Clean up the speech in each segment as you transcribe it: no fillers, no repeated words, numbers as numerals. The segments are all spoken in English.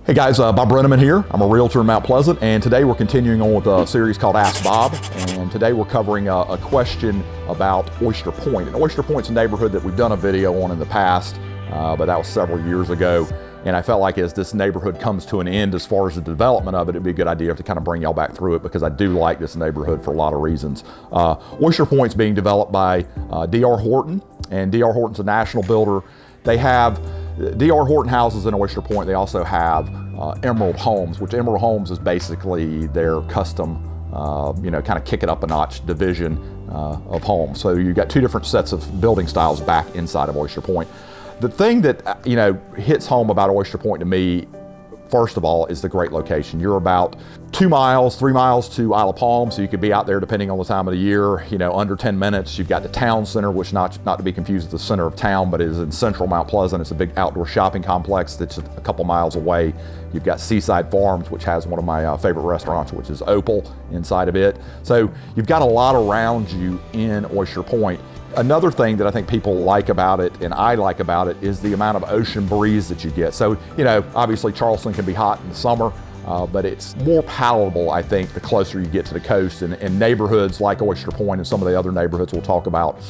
Hey guys, Bob Brennaman here. I'm a realtor in Mount Pleasant, and today we're continuing on with a series called Ask Bob. And today we're covering a question about Oyster Point. And Oyster Point's a neighborhood that we've done a video on in the past, but that was several years ago. And I felt like as this neighborhood comes to an end as far as the development of it, it'd be a good idea to kind of bring y'all back through it because I do like this neighborhood for a lot of reasons. Oyster Point's being developed by D.R. Horton, and D.R. Horton's a national builder. They have D.R. Horton houses in Oyster Point. They also have Emerald Homes, which Emerald Homes is basically their custom, kind of kick it up a notch division of homes. So you've got two different sets of building styles back inside of Oyster Point. The thing that, hits home about Oyster Point to me, first of all, is the great location. You're about 3 miles to Isle of Palm, so you could be out there depending on the time of the year, under 10 minutes. You've got the town center, which not to be confused with the center of town, but is in central Mount Pleasant. It's a big outdoor shopping complex that's a couple miles away. You've got Seaside Farms, which has one of my favorite restaurants, which is Opal, inside of it. So you've got a lot around you in Oyster Point. Another thing that I think people like about it, and I like about it, is the amount of ocean breeze that you get. So, obviously Charleston can be hot in the summer, but it's more palatable, I think, the closer you get to the coast. And neighborhoods like Oyster Point and some of the other neighborhoods we'll talk about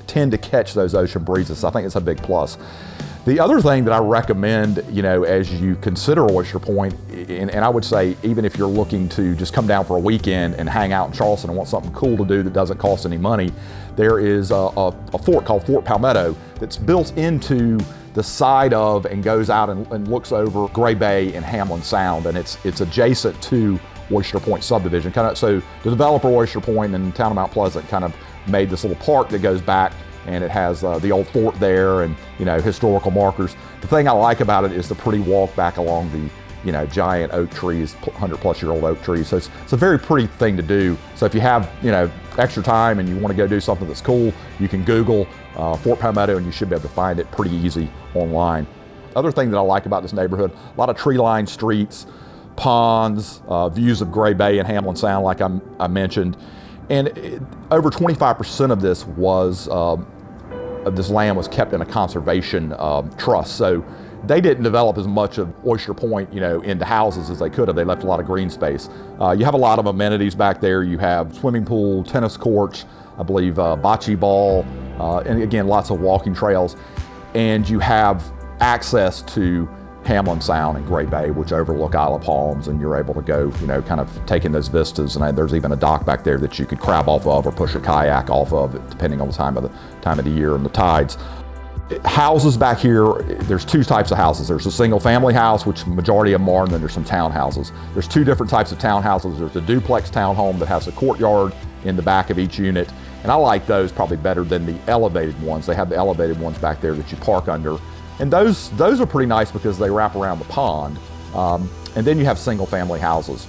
tend to catch those ocean breezes. So I think it's a big plus. The other thing that I recommend, as you consider Oyster Point, and I would say even if you're looking to just come down for a weekend and hang out in Charleston and want something cool to do that doesn't cost any money, there is a fort called Fort Palmetto that's built into the side of and goes out and looks over Gray Bay and Hamlin Sound, and it's adjacent to Oyster Point subdivision. So the developer Oyster Point and town of Mount Pleasant kind of made this little park that goes back, and it has the old fort there and historical markers. The thing I like about it is the pretty walk back along the giant oak trees, 100-plus-year-old oak trees. So it's a very pretty thing to do. So if you have extra time and you want to go do something that's cool, you can Google Fort Palmetto and you should be able to find it pretty easy online. Other thing that I like about this neighborhood, a lot of tree-lined streets, ponds, views of Gray Bay and Hamlin Sound like I mentioned. And over 25% of this land was kept in a conservation trust. So they didn't develop as much of Oyster Point, into houses as they could have. They left a lot of green space. You have a lot of amenities back there. You have swimming pool, tennis courts, I believe bocce ball, and again, lots of walking trails. And you have access to Hamlin Sound and Gray Bay, which overlook Isle of Palms, and you're able to go, kind of take in those vistas. And there's even a dock back there that you could crab off of or push a kayak off of, depending on the time of the year and the tides. Houses back here, there's two types of houses. There's a single family house, which majority of them are, and then there's some townhouses. There's two different types of townhouses. There's a duplex townhome that has a courtyard in the back of each unit, and I like those probably better than the elevated ones. They have the elevated ones back there that you park under. And those are pretty nice because they wrap around the pond. And then you have single family houses.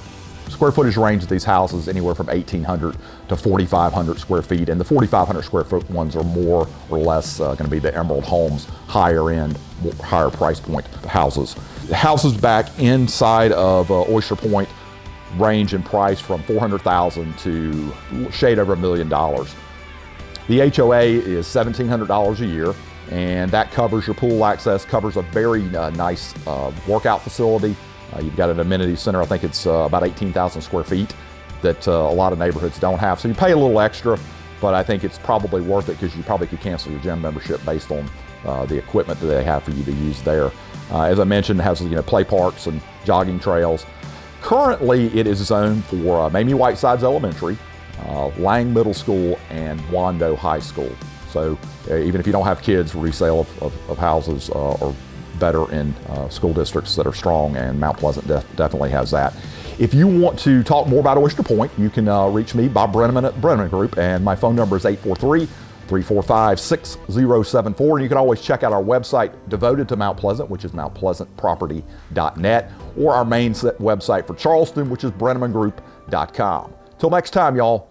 Square footage range of these houses anywhere from 1,800 to 4,500 square feet. And the 4,500 square foot ones are more or less going to be the Emerald Homes, higher end, higher price point houses. The houses back inside of Oyster Point range in price from $400,000 to shade over $1 million. The HOA is $1,700 a year. And that covers your pool access, covers a very nice workout facility. You've got an amenity center. I think it's about 18,000 square feet that a lot of neighborhoods don't have. So you pay a little extra, but I think it's probably worth it because you probably could cancel your gym membership based on the equipment that they have for you to use there. As I mentioned, it has play parks and jogging trails. Currently, it is zoned for Mamie Whitesides Elementary, Lang Middle School, and Wando High School. So even if you don't have kids, resale of houses are better in school districts that are strong, and Mount Pleasant definitely has that. If you want to talk more about Oyster Point, you can reach me, Bob Brennaman at Brennaman Group, and my phone number is 843-345-6074. And you can always check out our website devoted to Mount Pleasant, which is mountpleasantproperty.net, or our main website for Charleston, which is brennamangroup.com. Till next time, y'all.